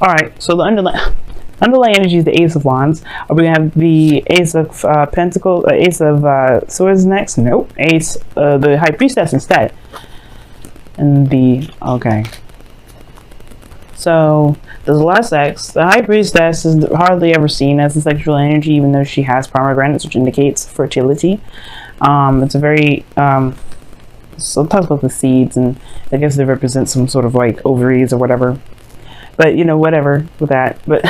All right, so the underlying energy is the Ace of Wands. Are we gonna have the Ace of Pentacles, Ace of Swords next? Nope. Ace, the High Priestess instead. And the okay. So there's a lot of sex. The High Priestess is hardly ever seen as a sexual energy, even though she has pomegranates, which indicates fertility. It's a very so it talks about the seeds, and I guess they represent some sort of like ovaries or whatever. But you know, whatever with that. But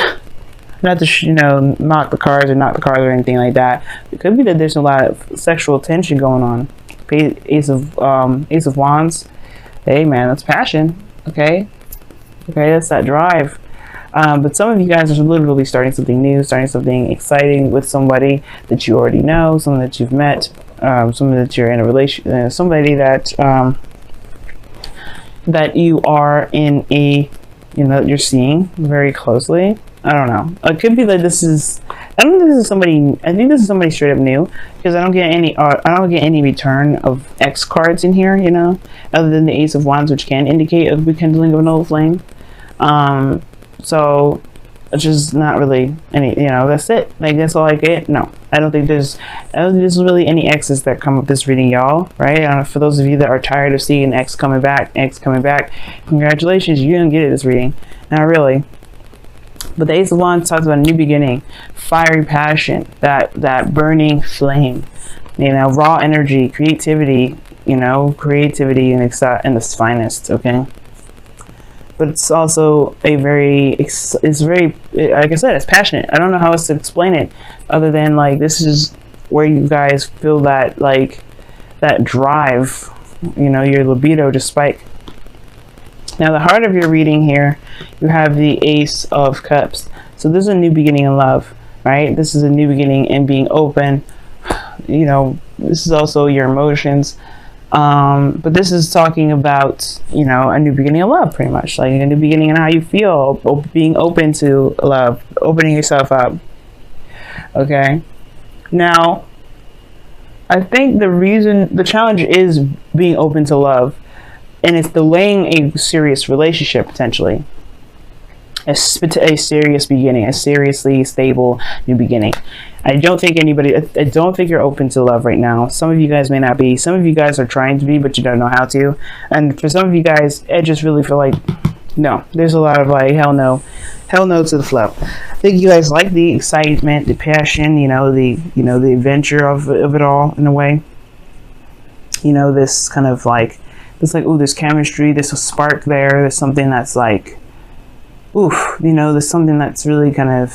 not to knock the cards or anything like that. It could be that there's a lot of sexual tension going on. Ace of Wands. Hey man, that's passion. Okay, that's that drive. But some of you guys are literally starting something new, starting something exciting with somebody that you already know, someone that you've met, someone that you're in a relation, somebody that that you are in a, you're seeing very closely. I don't know. It could be that this is. I don't think this is somebody. I think this is somebody straight up new, because I don't get any return of X cards in here. Other than the Ace of Wands, which can indicate a rekindling of an old flame. So it's just not really any. That's it. Like, that's all I get. No, I don't think there's really any X's that come with this reading, y'all. Right? For those of you that are tired of seeing X coming back, congratulations, you didn't get it this reading. Not really. But the Ace of Wands talks about a new beginning, fiery passion, that burning flame, raw energy, creativity, creativity in its finest. Okay. But it's also like I said, it's passionate. I don't know how else to explain it other than like this is where you guys feel that that drive, your libido to spike. Now the heart of your reading here, you have the Ace of Cups. So this is a new beginning in love, right? This is a new beginning in being open. This is also your emotions. But this is talking about, a new beginning of love, pretty much. Like a new beginning in how you feel, being open to love, opening yourself up. Okay. Now, I think the challenge is being open to love. And it's delaying a serious relationship, potentially. A serious beginning, a seriously stable new beginning. I don't think you're open to love right now. Some of you guys may not be. Some of you guys are trying to be, but you don't know how to. And for some of you guys, I just really feel like, no. There's a lot of like, hell no to the flow. I think you guys like the excitement, the passion, the adventure of it all in a way. This kind of like, it's like, ooh, there's chemistry, there's a spark there's something that's like, oof, there's something that's really kind of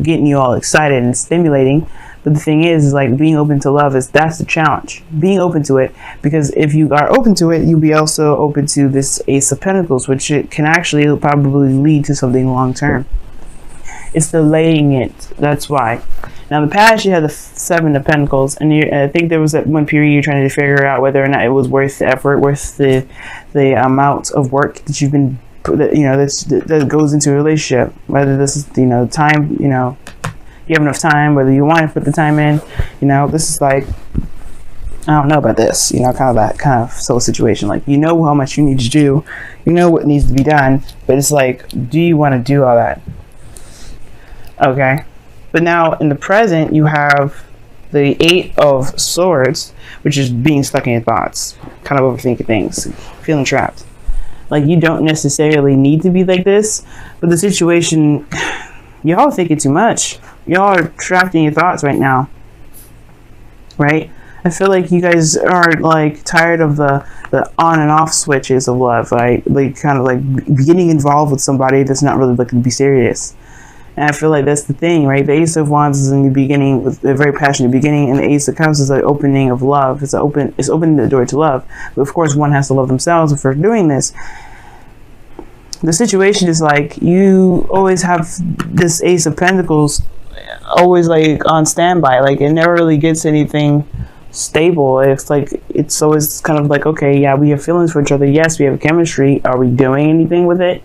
getting you all excited and stimulating. But the thing is like being open to love that's the challenge. Being open to it, because if you are open to it, you'll be also open to this Ace of Pentacles, which it can actually probably lead to something long term. It's delaying it. That's why. Now, in the past, you had the Seven of Pentacles, and I think there was that one period you're trying to figure out whether or not it was worth the effort, worth the amount of work that you've been, that goes into a relationship. Whether this is, time, you have enough time, whether you want to put the time in, this is like, I don't know about this, kind of that kind of soul situation. Like, how much you need to do, what needs to be done, but it's like, do you want to do all that? Okay. But now in the present, you have the Eight of Swords, which is being stuck in your thoughts, kind of overthinking things, feeling trapped. Like, you don't necessarily need to be like this, but the situation, y'all are thinking too much. Y'all are trapped in your thoughts right now, right? I feel like you guys are like tired of the on and off switches of love, right? Like kind of like getting involved with somebody that's not really looking to be serious. And I feel like that's the thing, right? The Ace of Wands is in the beginning, with a very passionate beginning, and the Ace of Cups is the opening of love. It's opening the door to love. But of course, one has to love themselves for doing this. The situation is like you always have this Ace of Pentacles, always like on standby. Like it never really gets anything stable. It's always kind of like, okay, yeah, we have feelings for each other. Yes, we have chemistry. Are we doing anything with it?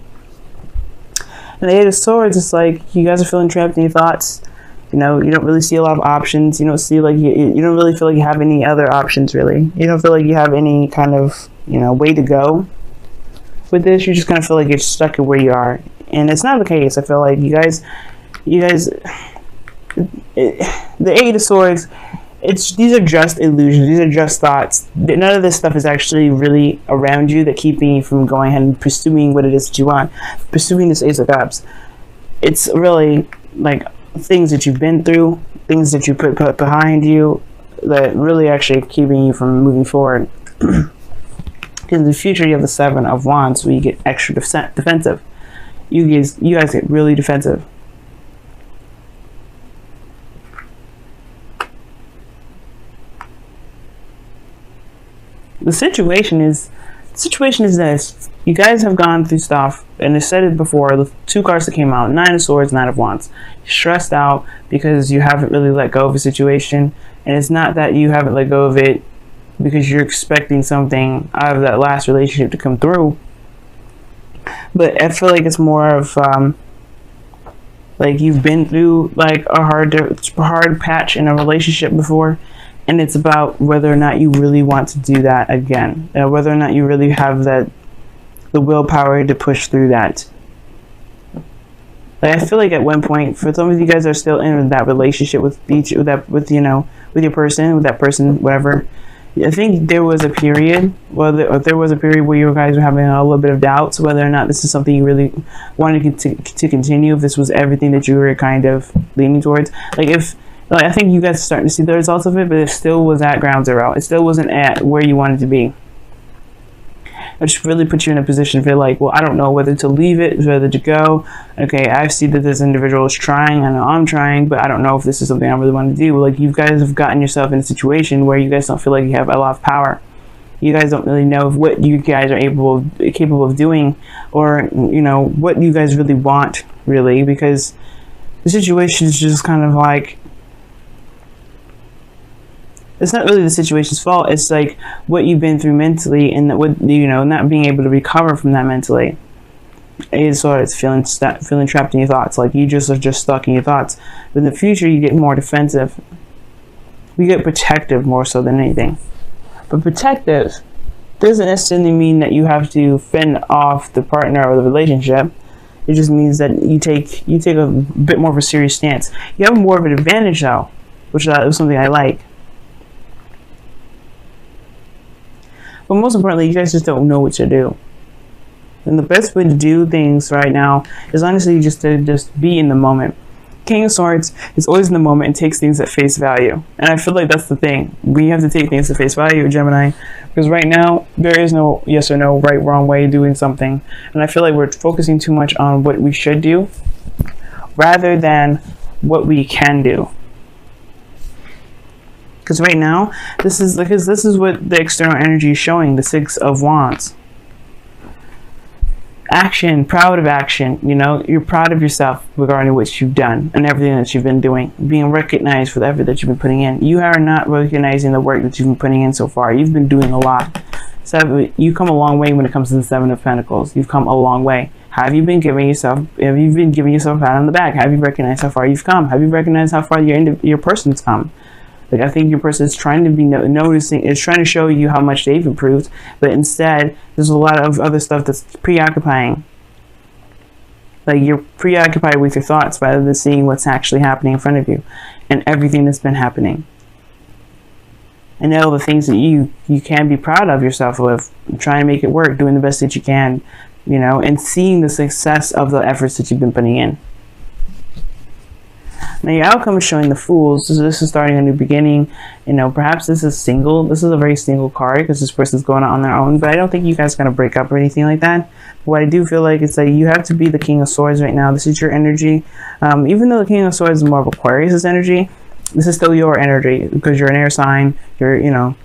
And the Eight of Swords, it's like you guys are feeling trapped in your thoughts. You don't really see a lot of options. You don't see like you don't really feel like you have any other options really. You don't feel like you have any kind of way to go with this. You just kind of feel like you're stuck in where you are. and it's not the case. I feel like you guys, the Eight of Swords, these are just illusions. These are just thoughts. None of this stuff is actually really around you that keeping you from going ahead and pursuing what it is that you want, pursuing this Ace of Cups. It's really like things that you've been through, things that you put behind you, that really actually keeping you from moving forward. In the future, you have the Seven of Wands, where you get extra defensive. You guys get really defensive. The situation is this. You guys have gone through stuff, and I said it before, the two cards that came out, Nine of Swords, Nine of Wands. You're stressed out because you haven't really let go of a situation, and it's not that you haven't let go of it because you're expecting something out of that last relationship to come through. But I feel like it's more of like you've been through like a hard patch in a relationship before, and it's about whether or not you really want to do that again, whether or not you really have the willpower to push through that. Like, I feel like at one point, for some of you guys are still in that relationship with your person, whatever. I think there was a period, there was a period where you guys were having a little bit of doubts whether or not this is something you really wanted to continue, if this was everything that you were kind of leaning towards. I think you guys are starting to see the results of it, but it still was at ground zero. It still wasn't at where you wanted to be. Which really puts you in a position to feel like, well, I don't know whether to leave it, whether to go. Okay, I see that this individual is trying, I know I'm trying, but I don't know if this is something I really want to do. Like, you guys have gotten yourself in a situation where you guys don't feel like you have a lot of power. You guys don't really know what you guys are capable of doing, or, you know, what you guys really want, really, because the situation is just kind of like, it's not really the situation's fault. It's like what you've been through mentally, and that what, you know, not being able to recover from that mentally. It's sort of feeling trapped in your thoughts. Like you just are just stuck in your thoughts. But in the future, you get more defensive. We get protective more so than anything. But protective doesn't necessarily mean that you have to fend off the partner or the relationship. It just means that you take a bit more of a serious stance. You have more of an advantage though, which is something I like. But most importantly, you guys just don't know what to do. And the best way to do things right now is honestly just to be in the moment. King of Swords is always in the moment and takes things at face value. And I feel like that's the thing. We have to take things at face value, Gemini. Because right now, there is no yes or no, right, wrong way of doing something. And I feel like we're focusing too much on what we should do rather than what we can do. Because right now, this is what the external energy is showing, the Six of Wands. Action, proud of action, you know, you're proud of yourself regarding what you've done and everything that you've been doing, being recognized for the effort that you've been putting in. You are not recognizing the work that you've been putting in so far. You've been doing a lot. So you've come a long way when it comes to the Seven of Pentacles. You've come a long way. Have you been giving yourself a pat on the back? Have you recognized how far you've come? Have you recognized how far your person's come? Like, I think your person is trying to be noticing, is trying to show you how much they've improved, but instead there's a lot of other stuff that's preoccupying. Like, you're preoccupied with your thoughts rather than seeing what's actually happening in front of you and everything that's been happening. And all the things that you can be proud of yourself with, trying to make it work, doing the best that you can, you know, and seeing the success of the efforts that you've been putting in. Now your outcome is showing the Fools. So this is starting a new beginning. You know, perhaps this is single. This is a very single card because this person's going out on their own. But I don't think you guys are going to break up or anything like that. But what I do feel like is that you have to be the King of Swords right now. This is your energy. Even though the King of Swords is more of Aquarius' energy, this is still your energy because you're an air sign. You're, you know,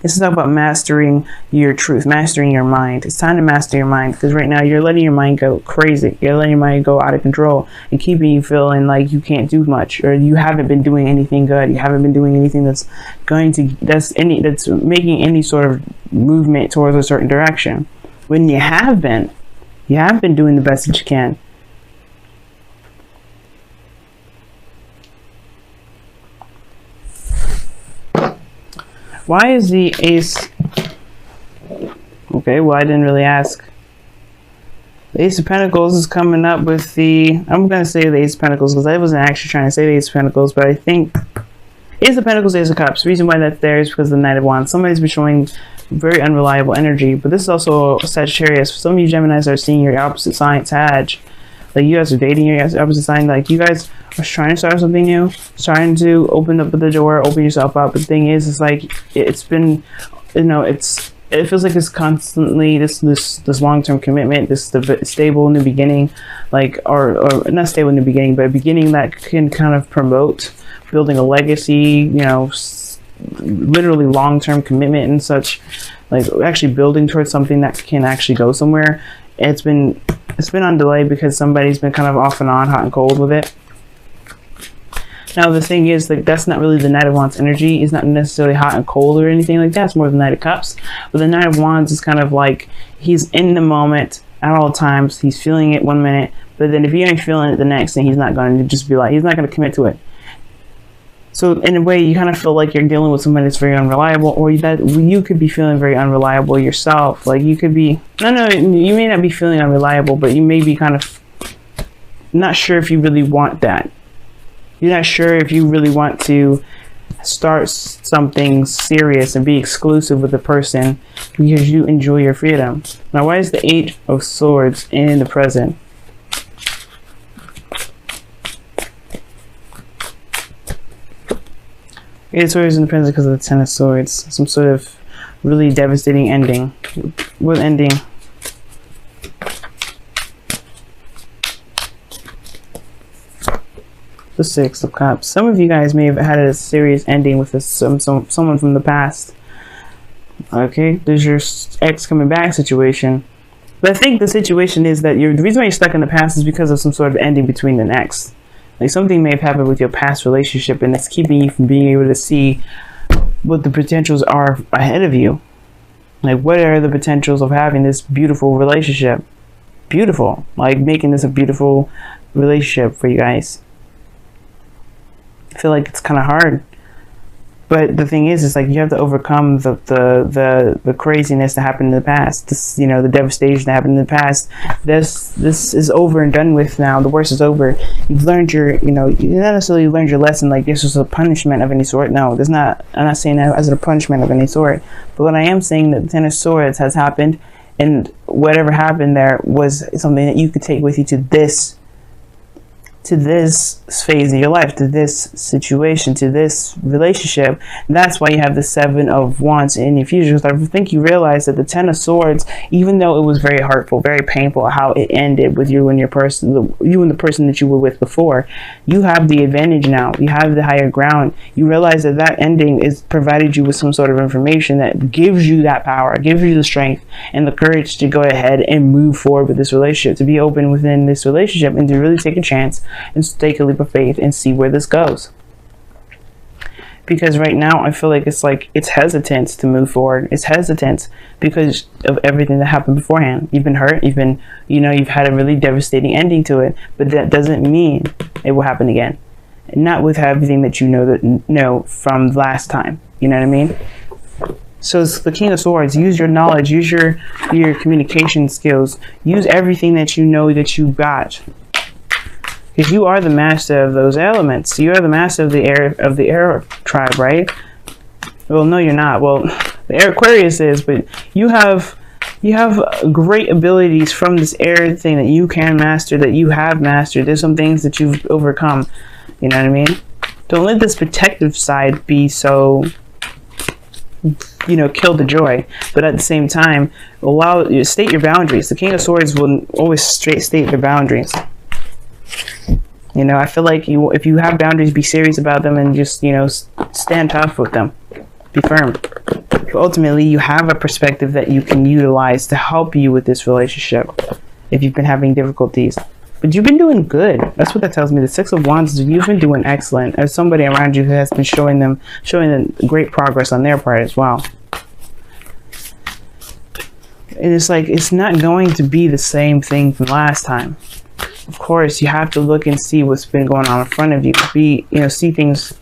this is about mastering your truth, mastering your mind. It's time to master your mind because right now you're letting your mind go crazy. You're letting your mind go out of control and keeping you feeling like you can't do much, or you haven't been doing anything good. You haven't been doing anything that's making any sort of movement towards a certain direction. When you have been doing the best that you can. Why is the Ace? Okay, well, I didn't really ask. The Ace of Pentacles is coming up with the, I'm going to say the Ace of Pentacles because I wasn't actually trying to say the Ace of Pentacles, but I think Ace of Pentacles, Ace of Cups. The reason why that's there is because of the Knight of Wands. Somebody's been showing very unreliable energy, but this is also Sagittarius. For some of you Geminis are seeing your opposite sign, Sag. Like you guys are dating your opposite sign. Like you guys are trying to start something new, trying to open up the door, open yourself up. But the thing is, it's like it's been, you know, it feels like it's constantly this long-term commitment, this stable in the beginning, like or not stable in the beginning, but a beginning that can kind of promote building a legacy, you know, literally long-term commitment and such, like actually building towards something that can actually go somewhere. It's been on delay because somebody's been kind of off and on, hot and cold with it. Now the thing is, like, that's not really the Knight of Wands energy. He's not necessarily hot and cold or anything like that. It's more the Knight of Cups. But the Knight of Wands is kind of like he's in the moment at all times. He's feeling it one minute, but then if he ain't feeling it the next, then he's not going to just be like, he's not going to commit to it. So in a way, you kind of feel like you're dealing with somebody that's very unreliable, or that you could be feeling very unreliable yourself. Like you could be, no, you may not be feeling unreliable, but you may be kind of not sure if you really want that. You're not sure if you really want to start something serious and be exclusive with a person because you enjoy your freedom. Now, why is the Eight of Swords in the present? Eight of Swords in the present because of the Ten of Swords. Some sort of really devastating ending. What ending? The Six of Cups. Some of you guys may have had a serious ending with someone from the past. Okay, there's your ex coming back situation. But I think the situation is that the reason why you're stuck in the past is because of some sort of ending between an ex. Like something may have happened with your past relationship, and it's keeping you from being able to see what the potentials are ahead of you. Like, what are the potentials of having this beautiful relationship? Beautiful. Like making this a beautiful relationship for you guys. I feel like it's kind of hard, but the thing is, it's like you have to overcome the craziness that happened in the past. This, you know, the devastation that happened in the past. This is over and done with now. The worst is over. You've learned your, you know, you not necessarily learned your lesson. Like this was a punishment of any sort. No, there's not. I'm not saying that as a punishment of any sort. But what I am saying that the Ten of Swords has happened, and whatever happened there was something that you could take with you to this phase of your life, to this situation, to this relationship. That's why you have the Seven of Wands in your future. Because I think you realize that the Ten of Swords, even though it was very hurtful, very painful how it ended with you and your person, you and the person that you were with before, you have the advantage now. You have the higher ground. You realize that that ending is provided you with some sort of information that gives you that power, gives you the strength and the courage to go ahead and move forward with this relationship, to be open within this relationship, and to really take a chance and take a leap of faith and see where this goes. Because right now I feel like it's hesitant to move forward. It's hesitant because of everything that happened beforehand. You've been hurt, you've had a really devastating ending to it, but that doesn't mean it will happen again. Not with everything that you know from last time. You know what I mean? So it's the King of Swords. Use your knowledge, use your communication skills, use everything that you know that you got. Because you are the master of those elements. You are the master of the air tribe, right? Well, no, you're not. Well, the air Aquarius is, but you have great abilities from this air thing that you can master, that you have mastered. There's some things that you've overcome. You know what I mean? Don't let this protective side be so, you know, kill the joy. But at the same time, state your boundaries. The King of Swords will always state their boundaries. You know, I feel like if you have boundaries, be serious about them and just, you know, stand tough with them. Be firm. Ultimately, you have a perspective that you can utilize to help you with this relationship if you've been having difficulties. But you've been doing good. That's what that tells me. The Six of Wands, you've been doing excellent. There's somebody around you who has been showing them great progress on their part as well. And it's like, it's not going to be the same thing from last time. Of course, you have to look and see what's been going on in front of you. See things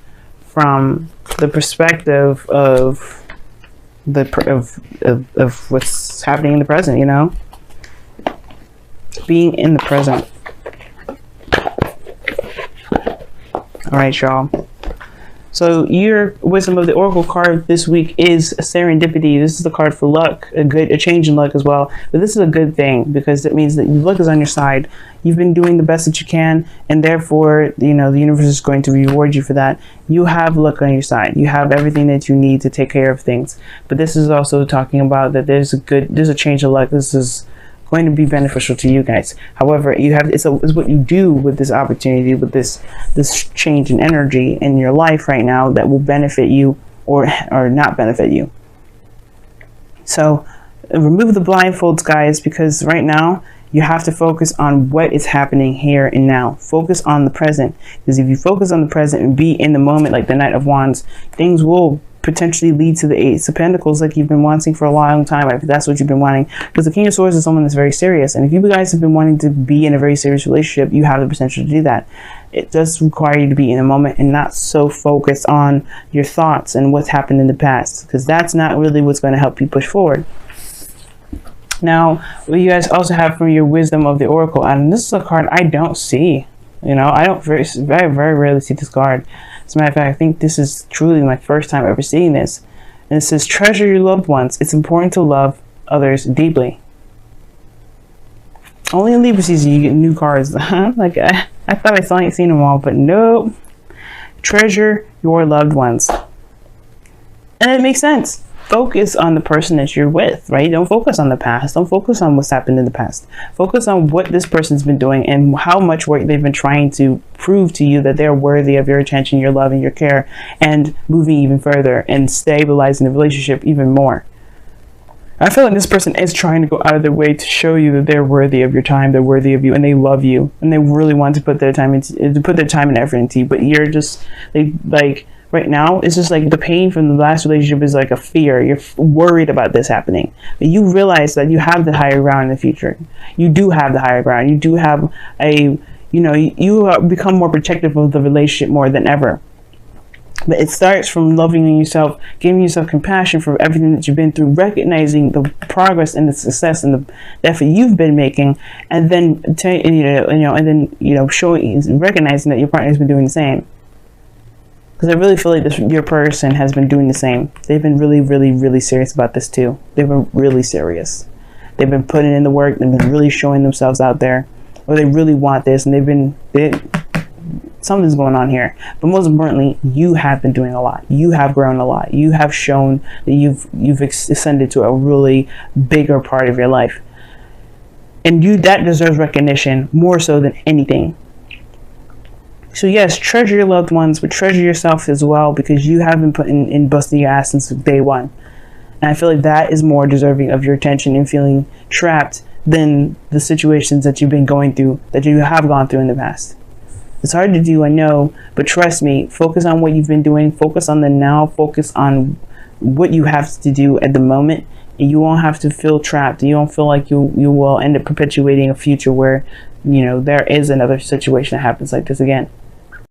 from the perspective of what's happening in the present. You know, being in the present. All right, y'all. So your Wisdom of the Oracle card this week is serendipity. This is the card for luck, a change in luck as well. But this is a good thing because it means that luck is on your side. You've been doing the best that you can, and therefore, you know, the universe is going to reward you for that. You have luck on your side. You have everything that you need to take care of things. But this is also talking about that there's a change of luck. This is going to be beneficial to you guys. However, it's what you do with this opportunity, with this change in energy in your life right now that will benefit you or not benefit you. So remove the blindfolds, guys, because right now you have to focus on what is happening here and now. Focus on the present, because if you focus on the present and be in the moment, like the Knight of Wands, things will potentially lead to the Ace of Pentacles, like you've been wanting for a long time, if that's what you've been wanting. Because the King of Swords is someone that's very serious, and if you guys have been wanting to be in a very serious relationship, you have the potential to do that. It does require you to be in the moment and not so focused on your thoughts and what's happened in the past, because that's not really what's going to help you push forward. Now, what you guys also have from your Wisdom of the Oracle, and this is a card I don't see. You know, I don't very rarely see this card. As a matter of fact, I think this is truly my first time ever seeing this. And it says, treasure your loved ones. It's important to love others deeply. Only in Libra season you get new cards. Like, I thought I saw seen them all, but nope. Treasure your loved ones. And it makes sense. Focus on the person that you're with, right? Don't focus on the past. Don't focus on what's happened in the past. Focus on what this person's been doing and how much work they've been trying to prove to you that they're worthy of your attention, your love, and your care, and moving even further and stabilizing the relationship even more. I feel like this person is trying to go out of their way to show you that they're worthy of your time, they're worthy of you, and they love you, and they really want to put their time and effort into you. But you're just like right now, it's just like the pain from the last relationship is like a fear. You're worried about this happening. But you realize that you have the higher ground in the future. You do have the higher ground. You do have you become more protective of the relationship more than ever. But it starts from loving yourself, giving yourself compassion for everything that you've been through, recognizing the progress and the success and the effort you've been making, and then recognizing that your partner has been doing the same. Because I really feel like your person has been doing the same. They've been really, really, really serious about this too. They've been really serious. They've been putting in the work. They've been really showing themselves out there. Or they really want this, and something's going on here. But most importantly, you have been doing a lot. You have grown a lot. You have shown that you've ascended to a really bigger part of your life. And that deserves recognition more so than anything. So yes, treasure your loved ones, but treasure yourself as well, because you have been putting in busting your ass since day one. And I feel like that is more deserving of your attention and feeling trapped than the situations that you've been going through, that you have gone through in the past. It's hard to do, I know, but trust me, focus on what you've been doing, focus on the now, focus on what you have to do at the moment, and you won't have to feel trapped. You don't feel like you will end up perpetuating a future where, there is another situation that happens like this again.